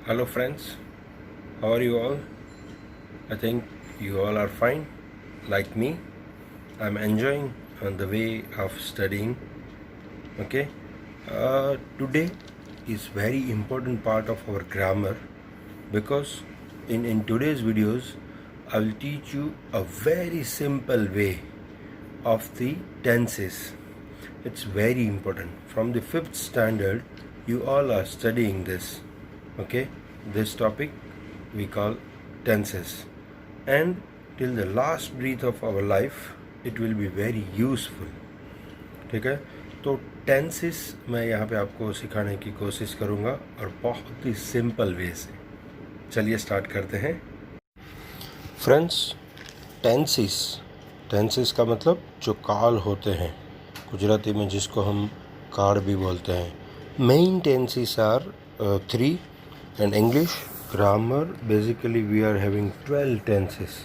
Hello friends, how are you all? I think you all are fine. Like me, I'm enjoying the way of studying. Okay, today is very important part of our grammar because in today's videos I will teach you a very simple way of the tenses. It's very important. From the 5th standard, you all are studying this. Okay, this topic we call tenses, and till the last breath of our life it will be very useful. ठीक है, तो tenses मैं यहाँ पे आपको सिखाने की कोशिश करूँगा और बहुत ही सिंपल वे से. चलिए स्टार्ट करते हैं. फ्रेंड्स, टेंसेस टेंसेस का मतलब जो काल होते हैं, गुजराती में जिसको हम काल भी बोलते हैं. Main tenses are 3. In English grammar, basically we are having 12 tenses.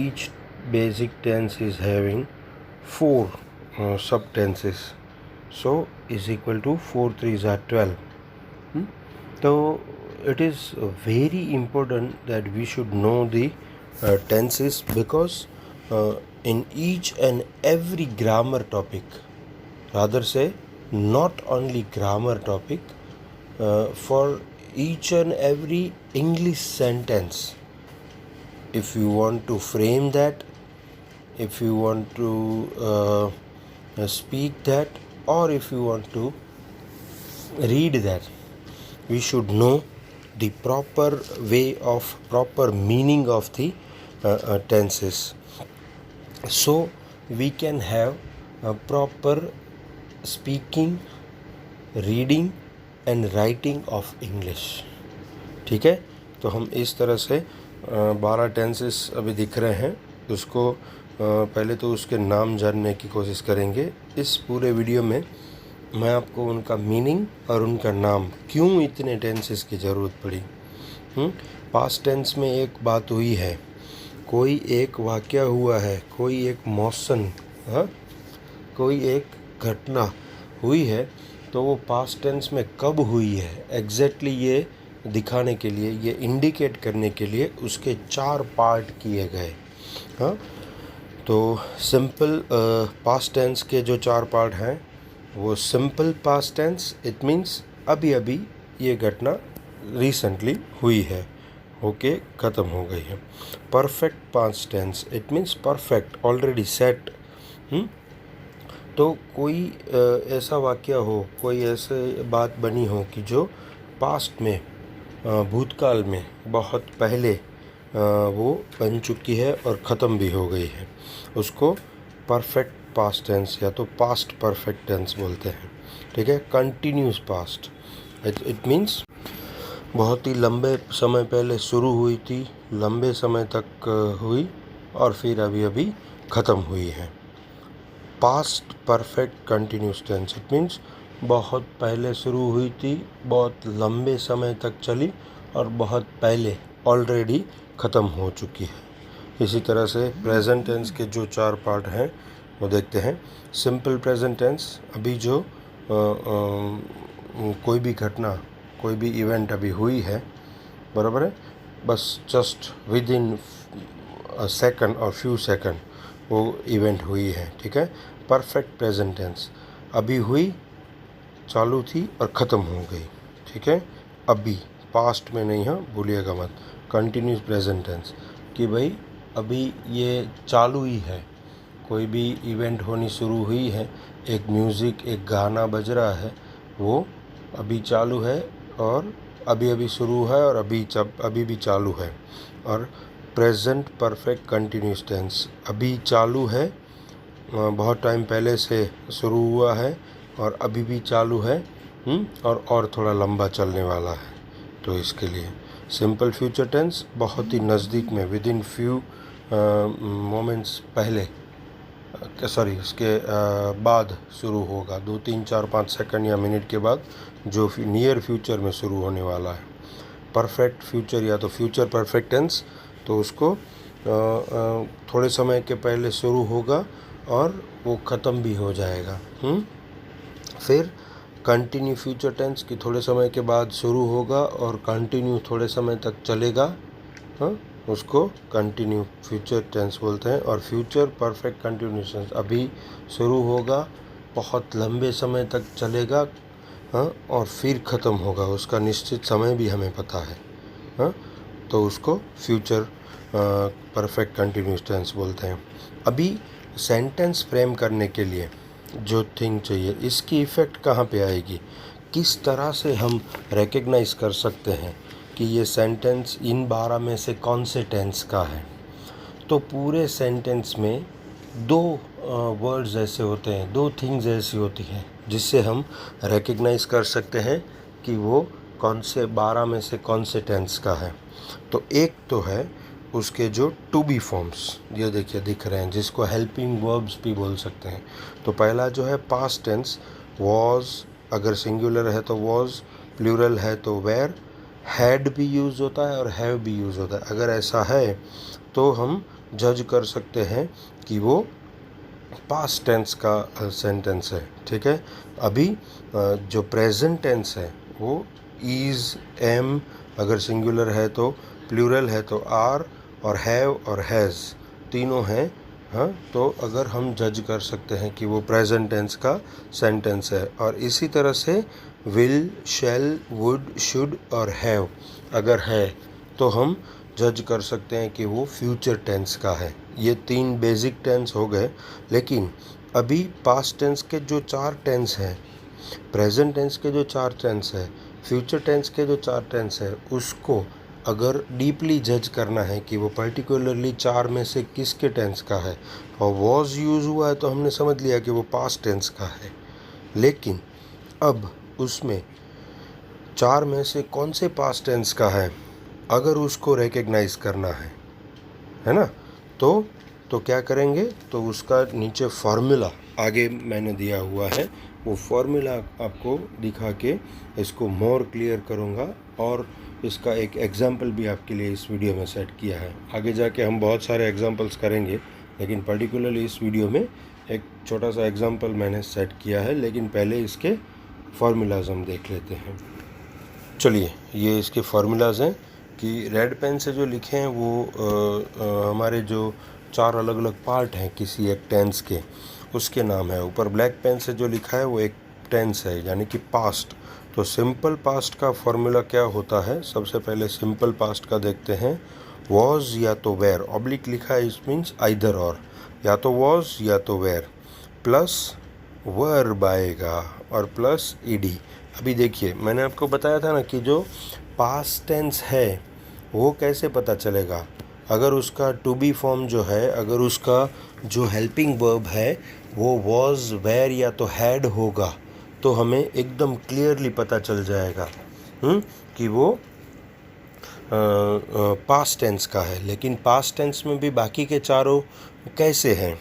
Each basic tense is having 4 subtenses. So is equal to 4 3s are 12. So it is very important that we should know the tenses because in each and every grammar topic, rather say not only grammar topic, for each and every English sentence, if you want to frame that, if you want to speak that, or if you want to read that, we should know the proper way of proper meaning of the tenses, so we can have a proper speaking, reading and writing of English. ठीक है, तो हम इस तरह से 12 tenses अभी दिख रहे हैं. उसको पहले तो उसके नाम जानने की कोशिश करेंगे. इस पूरे वीडियो में मैं आपको उनका मीनिंग और उनका नाम, क्यों इतने टेंसेस की ज़रूरत पड़ी. पास्ट टेंस में एक बात हुई है, कोई एक वाक़या हुआ है, कोई एक मौसम, कोई एक घटना हुई है, तो वो पास्ट टेंस में कब हुई है एग्जैक्टली ये दिखाने के लिए, ये इंडिकेट करने के लिए उसके 4 पार्ट किए गए. हाँ, तो सिंपल पास्ट टेंस के जो 4 पार्ट हैं वो simple past tense, it means अभी अभी ये घटना रिसेंटली हुई है, ओके, ख़त्म हो गई है. Perfect past tense, it means perfect, already set. तो कोई ऐसा वाक़या हो, कोई ऐसे बात बनी हो कि जो पास्ट में, भूतकाल में बहुत पहले वो बन चुकी है और ख़त्म भी हो गई है, उसको परफेक्ट पास्ट टेंस या तो पास्ट परफेक्ट टेंस बोलते हैं. ठीक है, कंटिन्यूस पास्ट, इट मीन्स बहुत ही लंबे समय पहले शुरू हुई थी, लंबे समय तक हुई और फिर अभी अभी ख़त्म हुई है. Past perfect continuous tense, it means बहुत पहले शुरू हुई थी, बहुत लंबे समय तक चली और बहुत पहले ऑलरेडी ख़त्म हो चुकी है. इसी तरह से प्रेजेंट टेंस के जो 4 पार्ट हैं वो देखते हैं. सिंपल प्रेजेंट टेंस, अभी जो कोई भी घटना, कोई भी इवेंट अभी हुई है, बराबर है, बस just with in a second और फ्यू सेकंड वो इवेंट हुई है. ठीक है, परफेक्ट प्रेजेंट टेंस, अभी हुई, चालू थी और ख़त्म हो गई. ठीक है, अभी, पास्ट में नहीं, हाँ भूलिएगा मत. कंटिन्यूस प्रेजेंट टेंस कि भाई अभी ये चालू ही है, कोई भी इवेंट होनी शुरू हुई है, एक म्यूज़िक, एक गाना बज रहा है, वो अभी चालू है और अभी अभी शुरू है और अभी भी चालू है. और प्रेजेंट परफेक्ट कंटिन्यूस टेंस, अभी चालू है, बहुत टाइम पहले से शुरू हुआ है और अभी भी चालू है, और थोड़ा लंबा चलने वाला है. तो इसके लिए सिंपल फ्यूचर टेंस बहुत ही नज़दीक में, विद इन फ्यू मोमेंट्स पहले, सॉरी उसके बाद शुरू होगा, 2 3 4 5 सेकंड या मिनट के बाद, जो नियर फ्यूचर में शुरू होने वाला है. परफेक्ट फ्यूचर या तो फ्यूचर परफेक्ट टेंस, तो उसको थोड़े समय के पहले शुरू होगा और वो ख़त्म भी हो जाएगा. फिर कंटिन्यू फ्यूचर टेंस कि थोड़े समय के बाद शुरू होगा और कंटिन्यू थोड़े समय तक चलेगा, हाँ, उसको कंटिन्यू फ्यूचर टेंस बोलते हैं। और फ्यूचर परफेक्ट कंटिन्यूस टेंस, अभी शुरू होगा, बहुत लंबे समय तक चलेगा, हाँ, और फिर ख़त्म होगा, उसका निश्चित समय भी हमें पता है, हाँ, तो उसको फ्यूचर परफेक्ट कंटिन्यूस टेंस बोलते हैं। अभी सेंटेंस फ्रेम करने के लिए जो थिंग चाहिए, इसकी इफ़ेक्ट कहाँ पे आएगी, किस तरह से हम रिकग्नाइज कर सकते हैं कि ये सेंटेंस इन 12 में से कौन से टेंस का है। तो पूरे सेंटेंस में दो वर्ड्स ऐसे होते हैं, दो थिंग्स ऐसी होती हैं जिससे हम रिकग्नाइज कर सकते हैं कि वो कौन से 12 में से कौन से टेंस का है। तो एक तो है उसके जो टू बी फॉर्म्स, ये देखिए दिख रहे हैं, जिसको हेल्पिंग वर्ब्स भी बोल सकते हैं। तो पहला जो है पास्ट टेंस, वॉज, अगर सिंगुलर है तो वॉज, प्लूरल है तो वेयर, हैड भी यूज़ होता है और हैव भी यूज़ होता है। अगर ऐसा है तो हम जज कर सकते हैं कि वो पास्ट टेंस का सेंटेंस है, ठीक है। अभी जो प्रेजेंट टेंस है वो इज़, एम, अगर सिंगुलर है तो, प्लूरल है तो आर, और हैव और हैज़ तीनों हैं, हाँ। तो अगर हम जज कर सकते हैं कि वो प्रेजेंट टेंस का सेंटेंस है। और इसी तरह से विल, शैल, वुड, शुड और हैव अगर है तो हम जज कर सकते हैं कि वो फ्यूचर टेंस का है। ये 3 बेसिक टेंस हो गए। लेकिन अभी पास्ट टेंस के जो 4 टेंस हैं, प्रेजेंट टेंस के जो 4 टेंस है, फ्यूचर टेंस के जो 4 टेंस है, उसको अगर डीपली जज करना है कि वो पर्टिकुलरली 4 में से किसके टेंस का है, और वॉज यूज़ हुआ है तो हमने समझ लिया कि वो पास्ट टेंस का है। लेकिन अब उसमें 4 में से कौन से पास्ट टेंस का है, अगर उसको रिकग्नाइज करना है ना, तो क्या करेंगे, तो उसका नीचे फार्मूला आगे मैंने दिया हुआ है, वो फार्मूला आपको दिखा के इसको मोर क्लियर करूँगा। और इसका एक एग्जाम्पल भी आपके लिए इस वीडियो में सेट किया है। आगे जाके हम बहुत सारे एग्जाम्पल्स करेंगे, लेकिन पर्टिकुलरली इस वीडियो में एक छोटा सा एग्जाम्पल मैंने सेट किया है। लेकिन पहले इसके फार्मूलाज हम देख लेते हैं। चलिए, ये इसके फार्मूलाज हैं कि रेड पेन से जो लिखे हैं वो हमारे जो 4 अलग अलग पार्ट हैं किसी एक टेंस के, उसके नाम है। ऊपर ब्लैक पेन से जो लिखा है वो एक टेंस है, यानी कि पास्ट। तो सिंपल पास्ट का फॉर्मूला क्या होता है, सबसे पहले सिंपल पास्ट का देखते हैं। वॉज या तो वेयर, ऑब्लिक लिखा है, इस मीन्स आइदर और, या तो वॉज या तो वेयर, प्लस वर्ब आएगा और प्लस ईडी। अभी देखिए, मैंने आपको बताया था ना कि जो पास्ट टेंस है वो कैसे पता चलेगा, अगर उसका टू बी फॉर्म जो है, अगर उसका जो हेल्पिंग वर्ब है वो वॉज, वेयर या तो हैड होगा, तो हमें एकदम क्लियरली पता चल जाएगा कि वो पास्ट टेंस का है। लेकिन पास्ट टेंस में भी बाकी के चारों कैसे हैं,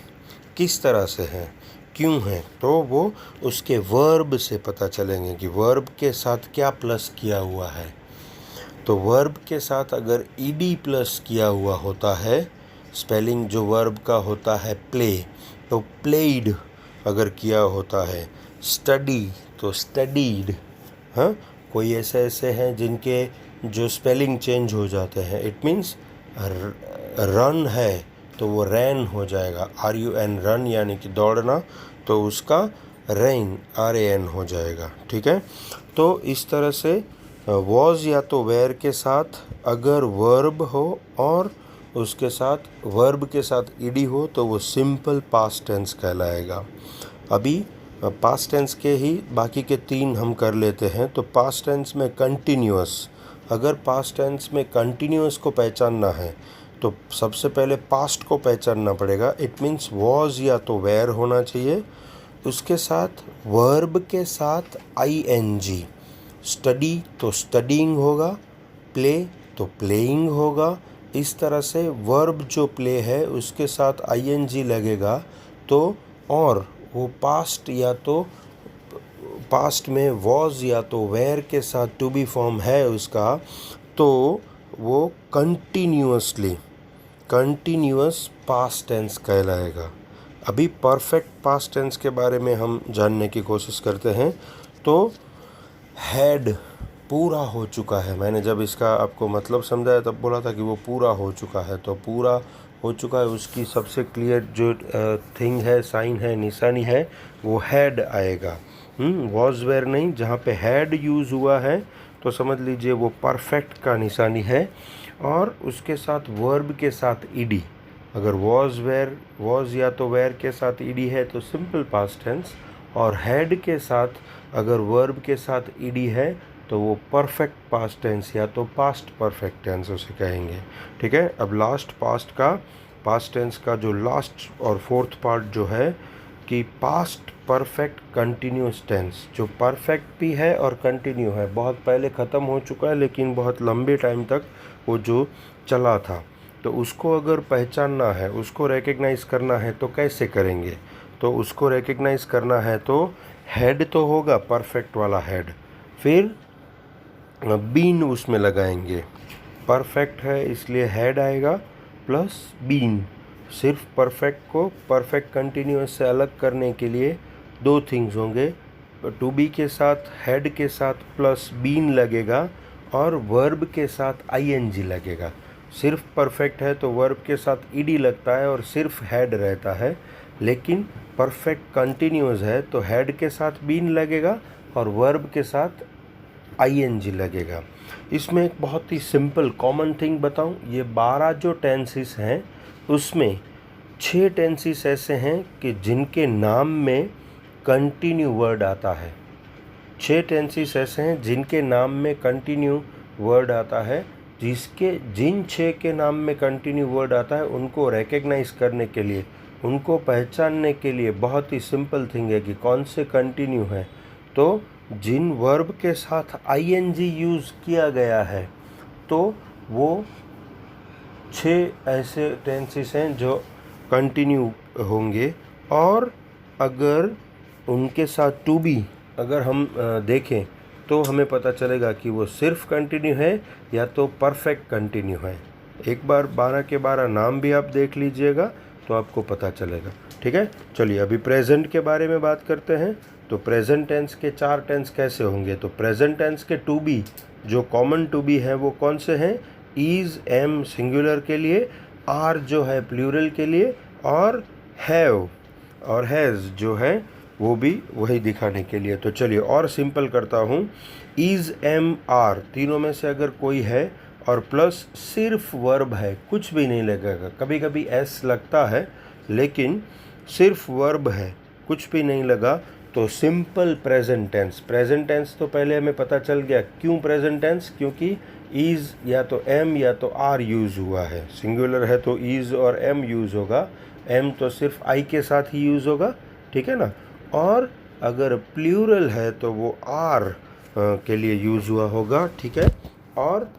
किस तरह से हैं, क्यों हैं, तो वो उसके वर्ब से पता चलेंगे कि वर्ब के साथ क्या प्लस किया हुआ है। तो वर्ब के साथ अगर ईडी प्लस किया हुआ होता है, स्पेलिंग जो वर्ब का होता है प्ले, तो प्लेड अगर किया होता है, स्टडी तो स्टडीड, हाँ। कोई ऐसे हैं जिनके जो स्पेलिंग चेंज हो जाते हैं, इट मीन्स रन है तो वो रैन हो जाएगा, RUN रन यानी कि दौड़ना, तो उसका रेन RAN हो जाएगा, ठीक है। तो इस तरह से वॉज या तो वेयर के साथ अगर वर्ब हो और उसके साथ वर्ब के साथ ईडी हो तो वो सिंपल पास्ट टेंस कहलाएगा। अभी पास्ट टेंस के ही बाकी के 3 हम कर लेते हैं। तो पास्ट टेंस में कंटिन्यूअस, अगर पास्ट टेंस में कंटिन्यूअस को पहचानना है तो सबसे पहले पास्ट को पहचानना पड़ेगा। इट मीन्स वॉज या तो वेयर होना चाहिए, उसके साथ वर्ब के साथ ING, स्टडी तो स्टडीइंग होगा, प्ले तो प्लेइंग होगा। इस तरह से वर्ब जो प्ले है उसके साथ ING लगेगा, तो और वो पास्ट या तो पास्ट में वॉज या तो वेयर के साथ टू बी फॉर्म है उसका, तो वो कंटिन्यूअस पास्ट टेंस कहलाएगा। अभी परफेक्ट पास्ट टेंस के बारे में हम जानने की कोशिश करते हैं। तो हैड पूरा हो चुका है। मैंने जब इसका आपको मतलब समझाया तब बोला था कि वो पूरा हो चुका है, तो पूरा हो चुका है उसकी सबसे क्लियर जो थिंग है, साइन है, निशानी है, वो हैड आएगा। वॉज वेयर नहीं, जहाँ पे हैड यूज़ हुआ है तो समझ लीजिए वो परफेक्ट का निशानी है। और उसके साथ वर्ब के साथ ईडी, अगर वॉज वेयर, वॉज या तो वेयर के साथ ईडी है तो सिंपल पास्ट टेंस, और हैड के साथ अगर वर्ब के साथ ईडी है तो वो परफेक्ट पास्ट टेंस या तो पास्ट परफेक्ट टेंस उसे कहेंगे। ठीक है, अब लास्ट पास्ट टेंस का जो लास्ट और फोर्थ पार्ट जो है कि पास्ट परफेक्ट कंटिन्यूस टेंस, जो परफेक्ट भी है और कंटिन्यू है, बहुत पहले ख़त्म हो चुका है लेकिन बहुत लंबे टाइम तक वो जो चला था, तो उसको अगर पहचानना है, उसको रिकग्नाइज़ करना है तो कैसे करेंगे? तो उसको रिकग्नाइज़ करना है तो हेड तो होगा, परफेक्ट वाला हेड, फिर बीन उसमें लगाएंगे। परफेक्ट है इसलिए हेड आएगा प्लस बीन। सिर्फ परफेक्ट को परफेक्ट कंटिन्यूअस से अलग करने के लिए दो थिंग्स होंगे, टू बी के साथ हेड के साथ प्लस बीन लगेगा और वर्ब के साथ आईएनजी लगेगा। सिर्फ परफेक्ट है तो वर्ब के साथ ईडी लगता है और सिर्फ हेड रहता है, लेकिन परफेक्ट कंटिन्यूअस है तो हेड के साथ बीन लगेगा और वर्ब के साथ आईएनजी लगेगा। इसमें एक बहुत ही सिंपल कॉमन थिंग बताऊं, ये 12 जो टेंसेस हैं उसमें 6 टेंसेस ऐसे हैं कि जिनके नाम में कंटिन्यू वर्ड आता है। 6 टेंसेस ऐसे हैं जिनके नाम में कंटिन्यू वर्ड आता है। जिन 6 के नाम में कंटिन्यू वर्ड आता है उनको रिकग्नाइज करने के लिए, उनको पहचानने के लिए बहुत ही सिंपल थिंग है कि कौन से कंटिन्यू है। तो जिन वर्ब के साथ आईएनजी यूज़ किया गया है तो वो 6 ऐसे टेंसेस हैं जो कंटिन्यू होंगे, और अगर उनके साथ टू बी अगर हम देखें तो हमें पता चलेगा कि वो सिर्फ कंटिन्यू है या तो परफेक्ट कंटिन्यू है। एक बार 12 के 12 नाम भी आप देख लीजिएगा तो आपको पता चलेगा। ठीक है, चलिए अभी प्रेजेंट के बारे में बात करते हैं। तो प्रेजेंट टेंस के 4 टेंस कैसे होंगे? तो प्रेजेंट टेंस के टू बी जो कॉमन टू बी है वो कौन से हैं? इज़, एम सिंगुलर के लिए, आर जो है प्लूरल के लिए, और हैव और हैज़ जो है वो भी वही दिखाने के लिए। तो चलिए और सिंपल करता हूँ। इज़, एम, आर तीनों में से अगर कोई है और प्लस सिर्फ वर्ब है, कुछ भी नहीं लगेगा, कभी कभी एस लगता है लेकिन सिर्फ वर्ब है, कुछ भी नहीं लगा, तो simple present tense. Present tense तो पहले हमें पता चल गया क्यों प्रेजेंट टेंस, क्योंकि इज़ या तो एम या तो आर यूज़ हुआ है। सिंगुलर है तो इज़ और एम यूज़ होगा, एम तो सिर्फ आई के साथ ही यूज़ होगा, ठीक है ना। और अगर प्लूरल है तो वो आर के लिए यूज़ हुआ होगा, ठीक है। और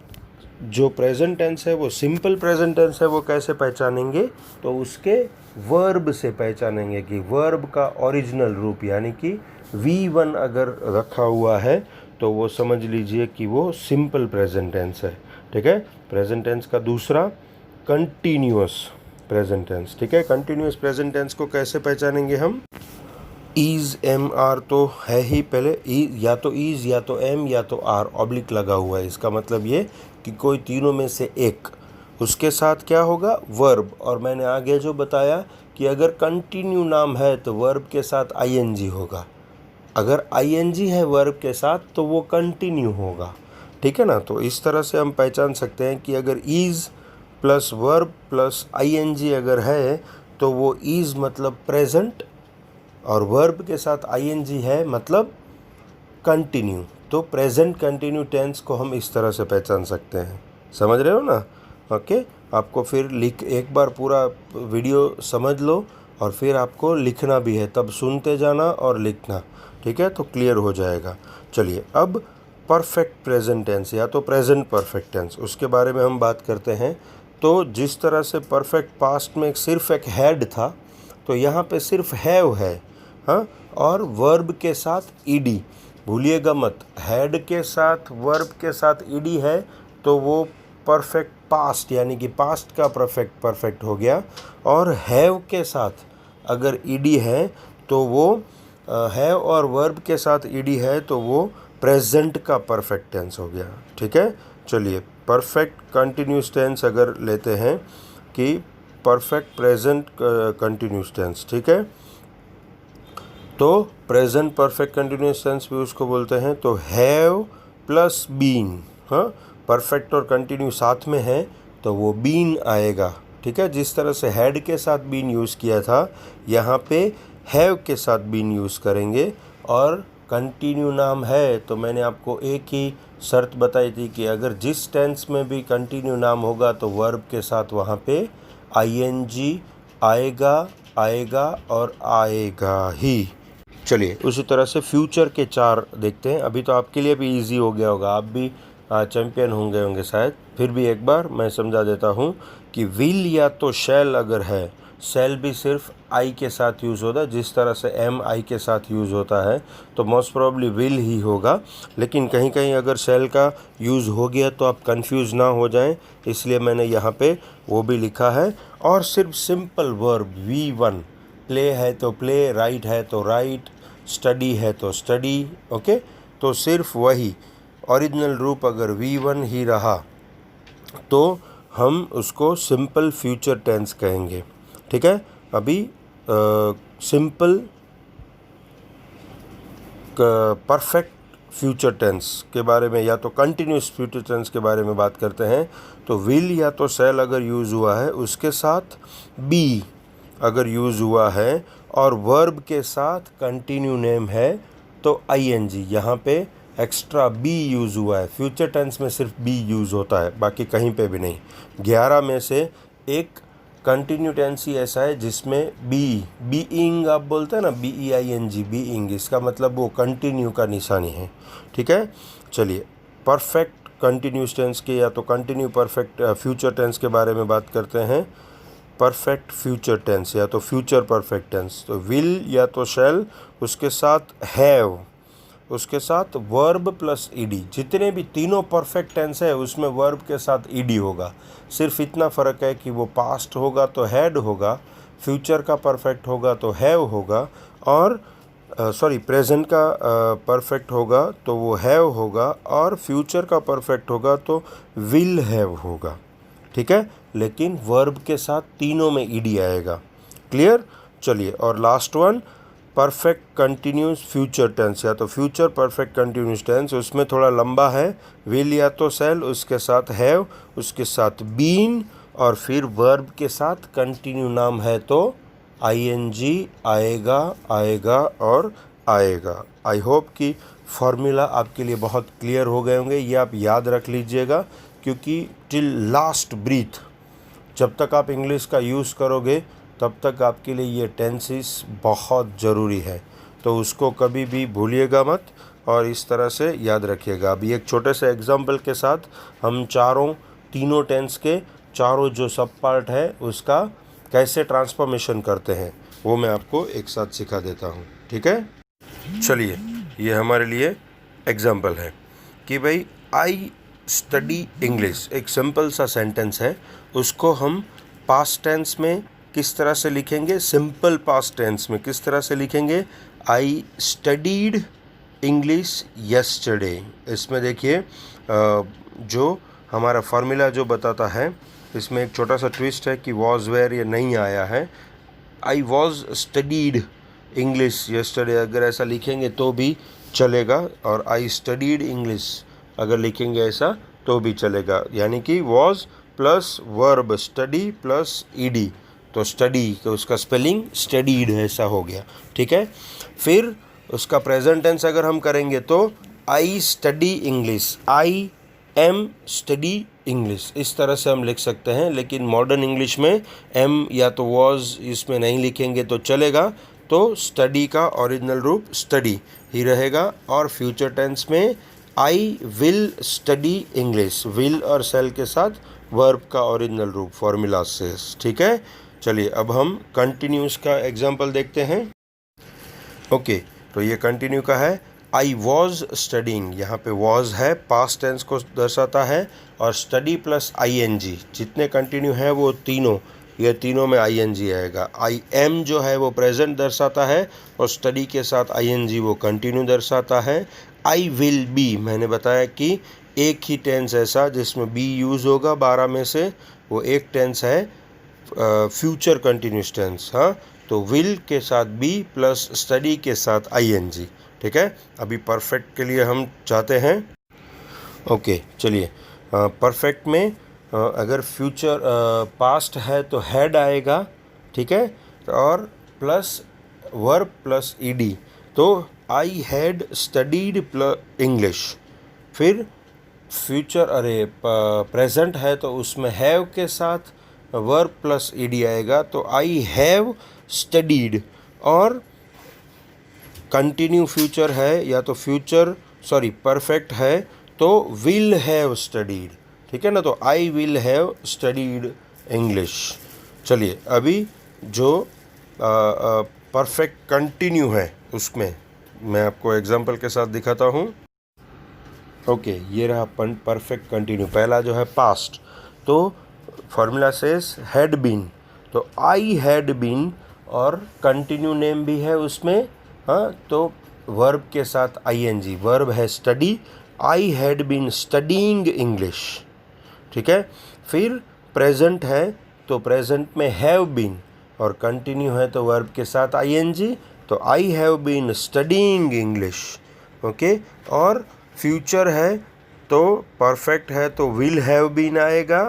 जो प्रेजेंट टेंस है वो सिंपल प्रेजेंट टेंस है, वो कैसे पहचानेंगे? तो उसके वर्ब से पहचानेंगे कि वर्ब का ओरिजिनल रूप, यानी कि V1 अगर रखा हुआ है तो वो समझ लीजिए कि वो सिंपल प्रेजेंट टेंस है, ठीक है। प्रेजेंट टेंस का दूसरा कंटिन्यूअस प्रेजेंट टेंस, ठीक है। कंटिन्यूअस प्रेजेंट टेंस को कैसे पहचानेंगे हम? इज़, एम, आर तो है ही पहले, या तो इज़ या तो एम या तो आर ऑब्लिक लगा हुआ है, इसका मतलब ये कि कोई तीनों में से एक। उसके साथ क्या होगा? वर्ब। और मैंने आगे जो बताया कि अगर कंटिन्यू नाम है तो वर्ब के साथ आईएनजी होगा, अगर आईएनजी है वर्ब के साथ तो वो कंटिन्यू होगा, ठीक है ना। तो इस तरह से हम पहचान सकते हैं कि अगर is plus verb plus ING अगर है तो वो इज़ मतलब प्रेजेंट, और वर्ब के साथ आईएनजी है मतलब कंटिन्यू। तो प्रेजेंट कंटिन्यू टेंस को हम इस तरह से पहचान सकते हैं, समझ रहे हो ना? ओके, आपको फिर एक बार पूरा वीडियो समझ लो और फिर आपको लिखना भी है, तब सुनते जाना और लिखना, ठीक है, तो क्लियर हो जाएगा। चलिए अब परफेक्ट प्रेजेंट टेंस या तो प्रेजेंट परफेक्ट टेंस, उसके बारे में हम बात करते हैं। तो जिस तरह से परफेक्ट पास्ट में सिर्फ एक हैड था, तो यहाँ पे सिर्फ हैव है, हाँ, और वर्ब के साथ ईडी, भूलिएगा मत, हेड के साथ वर्ब के साथ ईडी है तो वो परफेक्ट पास्ट यानी कि पास्ट का परफेक्ट हो गया। और हैव के साथ अगर ईडी है तो वो है और वर्ब के साथ ईडी है तो वो प्रेजेंट का परफेक्ट टेंस हो गया। ठीक है, चलिए परफेक्ट कंटिन्यूस टेंस अगर लेते हैं कि परफेक्ट प्रेजेंट कंटिन्यूस टेंस, ठीक है, तो प्रेजेंट परफेक्ट कंटिन्यूस टेंस भी उसको बोलते हैं। तो हैव प्लस बीन, हाँ, परफेक्ट और कंटिन्यू साथ में है तो वो बीन आएगा। ठीक है, जिस तरह से हैड के साथ बीन यूज़ किया था, यहाँ पे हैव के साथ बीन यूज़ करेंगे। और कंटिन्यू नाम है तो मैंने आपको एक ही शर्त बताई थी कि अगर जिस टेंस में भी कंटिन्यू नाम होगा तो वर्ब के साथ वहाँ पे आईएनजी आएगा, आएगा और आएगा ही। चलिए उसी तरह से फ्यूचर के 4 देखते हैं। अभी तो आपके लिए भी इजी हो गया होगा, आप भी चैम्पियन होंगे शायद, फिर भी एक बार मैं समझा देता हूँ कि विल या तो शैल अगर है, शैल भी सिर्फ आई के साथ यूज़ होता है, जिस तरह से एम आई के साथ यूज़ होता है तो मोस्ट प्रोबेबली विल ही होगा। लेकिन कहीं कहीं अगर शैल का यूज़ हो गया तो आप कंफ्यूज ना हो जाएं, इसलिए मैंने यहाँ पे वो भी लिखा है। और सिर्फ सिंपल वर्ब V1, प्ले है तो प्ले, राइट है तो राइट, स्टडी है तो स्टडी, ओके, तो सिर्फ वही ओरिजिनल रूप अगर V1 ही रहा तो हम उसको सिंपल फ्यूचर टेंस कहेंगे। ठीक है, अभी सिंपल परफेक्ट फ्यूचर टेंस के बारे में या तो कंटिन्यूस फ्यूचर टेंस के बारे में बात करते हैं। तो विल या तो शैल अगर यूज़ हुआ है उसके साथ बी अगर यूज़ हुआ है और वर्ब के साथ कंटिन्यू नेम है तो आईएनजी, यहाँ पे एक्स्ट्रा बी यूज़ हुआ है। फ्यूचर टेंस में सिर्फ बी यूज़ होता है, बाकी कहीं पे भी नहीं। 11 में से एक कंटिन्यू टेंस ही ऐसा है जिसमें बीइंग आप बोलते हैं ना, BEING, बीइंग, इसका मतलब वो कंटिन्यू का निशानी है। ठीक है, चलिए परफेक्ट कंटिन्यूस टेंस के या तो कंटिन्यू परफेक्ट फ्यूचर टेंस के बारे में बात करते हैं। परफेक्ट फ्यूचर टेंस या तो फ्यूचर परफेक्ट टेंस, तो विल या तो शैल, उसके साथ हैव, उसके साथ वर्ब प्लस ईडी। जितने भी तीनों परफेक्ट टेंस है उसमें वर्ब के साथ ईडी होगा। सिर्फ इतना फ़र्क है कि वो पास्ट होगा तो हैड होगा, फ्यूचर का परफेक्ट होगा तो हैव होगा, और प्रेजेंट का परफेक्ट होगा तो वो हैव होगा, और फ्यूचर का परफेक्ट होगा तो विल हैव होगा। ठीक है, लेकिन वर्ब के साथ तीनों में ईडी आएगा। क्लियर, चलिए और last one perfect continuous future tense या तो फ्यूचर परफेक्ट कंटिन्यूस टेंस, उसमें थोड़ा लंबा है। विल या तो शैल, उसके साथ हैव, उसके साथ बीन, और फिर वर्ब के साथ कंटिन्यू नाम है तो आईएनजी आएगा, आएगा और आएगा। आई होप कि फॉर्मूला आपके लिए बहुत क्लियर हो गए होंगे। ये आप याद रख लीजिएगा, क्योंकि टिल लास्ट ब्रीथ जब तक आप इंग्लिश का यूज़ करोगे तब तक आपके लिए ये टेंसेस बहुत ज़रूरी है, तो उसको कभी भी भूलिएगा मत और इस तरह से याद रखिएगा। अभी एक छोटे से एग्जाम्पल के साथ हम तीनों टेंस के चारों जो सब पार्ट है उसका कैसे ट्रांसफॉर्मेशन करते हैं वो मैं आपको एक साथ सिखा देता हूँ। ठीक है, चलिए ये हमारे लिए एग्जाम्पल है कि भाई आई स्टडी इंग्लिश, एक सिंपल सा सेंटेंस है, उसको हम पास्ट टेंस में किस तरह से लिखेंगे, सिंपल पास्ट टेंस में किस तरह से लिखेंगे, आई स्टडीड इंग्लिश यस्टरडे। इसमें देखिए जो हमारा फार्मूला जो बताता है, इसमें एक छोटा सा ट्विस्ट है कि वॉज वेयर ये नहीं आया है। I was studied English yesterday अगर ऐसा लिखेंगे तो भी चलेगा, और आई स्टडीड इंग्लिश अगर लिखेंगे ऐसा तो भी चलेगा, यानी कि was plus verb study plus ED, तो स्टडी तो उसका स्पेलिंग स्टडीड ऐसा हो गया। ठीक है, फिर उसका प्रेजेंट टेंस अगर हम करेंगे तो I study English, I am study English, इस तरह से हम लिख सकते हैं। लेकिन मॉडर्न इंग्लिश में एम या तो वॉज इसमें नहीं लिखेंगे तो चलेगा, तो स्टडी का ओरिजिनल रूप स्टडी ही रहेगा। और फ्यूचर टेंस में I will study English, will और सेल के साथ वर्ब का ओरिजिनल रूप फॉर्मूला से। ठीक है, चलिए अब हम कंटिन्यूस का एग्जाम्पल देखते हैं। ओके, तो ये कंटिन्यू का है। आई वॉज स्टडीइंग, यहाँ पे वॉज है, पास्ट टेंस को दर्शाता है, और स्टडी प्लस आईएनजी, जितने कंटिन्यू हैं वो तीनों ये तीनों में आईएनजी आएगा। आई एम जो है वो प्रेजेंट दर्शाता है और स्टडी के साथ आईएनजी वो कंटिन्यू दर्शाता है। आई विल बी, मैंने बताया कि एक ही टेंस ऐसा जिसमें बी यूज़ होगा 12 में से, वो एक टेंस है फ्यूचर कंटिन्यूस टेंस। हाँ, तो विल के साथ बी प्लस स्टडी के साथ आईएनजी। ठीक है, अभी परफेक्ट के लिए हम चाहते हैं। ओके, चलिए परफेक्ट में अगर फ्यूचर पास्ट है तो हैड आएगा। ठीक है, और प्लस वर्ब प्लस ईडी, तो I had studied plus English. फिर फ्यूचर प्रेजेंट है तो उसमें हैव के साथ वर्ब प्लस ईडी आएगा, तो आई हैव स्टडीड। और कंटिन्यू फ्यूचर है या तो परफेक्ट है तो विल हैव स्टडीड। ठीक है ना, तो I will have studied English. चलिए अभी जो परफेक्ट कंटिन्यू है उसमें मैं आपको एग्जांपल के साथ दिखाता हूँ। ओके, ये रहा परफेक्ट कंटिन्यू। पहला जो है पास्ट, तो फॉर्मूला सेज हैड बीन, तो आई हैड बीन और कंटिन्यू नेम भी है उसमें। हाँ, तो वर्ब के साथ आईएनजी, वर्ब है study, I had been studying English. ठीक है, फिर प्रेजेंट है तो प्रेजेंट में हैव बीन और कंटिन्यू है तो वर्ब के साथ आईएनजी, तो I have been studying English. Okay, और फ्यूचर है तो परफेक्ट है तो विल हैव बीन आएगा,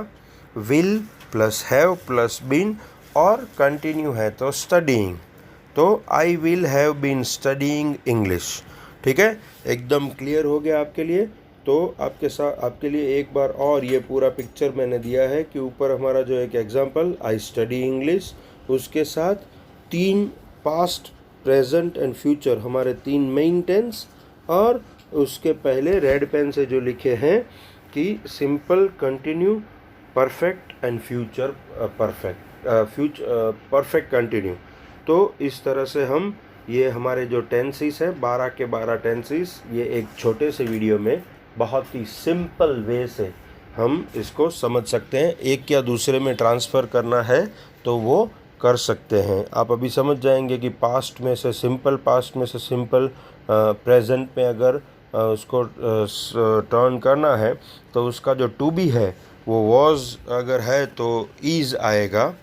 will plus have plus been, और कंटिन्यू है तो स्टडीइंग, तो I will have been studying English. ठीक है, एकदम क्लियर हो गया आपके लिए। तो आपके लिए एक बार और ये पूरा पिक्चर मैंने दिया है कि ऊपर हमारा जो एक एग्जांपल आई स्टडी इंग्लिश, उसके साथ 3 पास्ट प्रेजेंट एंड फ्यूचर हमारे 3 मेन टेंस, और उसके पहले रेड पेन से जो लिखे हैं कि simple continue perfect and future perfect continue. तो इस तरह से हम ये हमारे जो टेंसेस है 12 के 12 टेंसेस, ये एक छोटे से वीडियो में बहुत ही सिंपल वे से हम इसको समझ सकते हैं। एक या दूसरे में ट्रांसफ़र करना है तो वो कर सकते हैं। आप अभी समझ जाएंगे कि पास्ट में से सिंपल प्रेजेंट में अगर उसको टर्न करना है तो उसका जो टू बी है वो वॉज अगर है तो इज़ आएगा।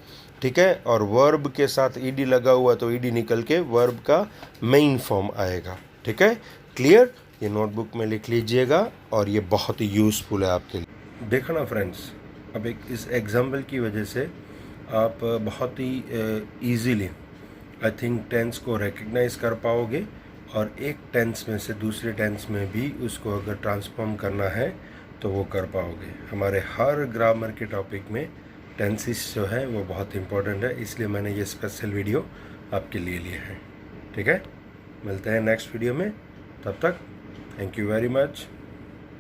ठीक है, और वर्ब के साथ ईडी लगा हुआ तो ईडी निकल के वर्ब का मेन फॉर्म आएगा। ठीक है, क्लियर? ये नोटबुक में लिख लीजिएगा और ये बहुत ही यूज़फुल है आपके लिए। देखो ना फ्रेंड्स, अब इस एग्जाम्पल की वजह से आप बहुत ही ईजीली आई थिंक टेंस को रिकग्नाइज कर पाओगे, और एक टेंस में से दूसरे टेंस में भी उसको अगर ट्रांसफॉर्म करना है तो वो कर पाओगे। हमारे हर ग्रामर के टॉपिक में टेंसेस जो है वो बहुत इंपॉर्टेंट है, इसलिए मैंने ये स्पेशल वीडियो आपके लिए लिया है। ठीक है, मिलते हैं नेक्स्ट वीडियो में, तब तक थैंक यू वेरी मच।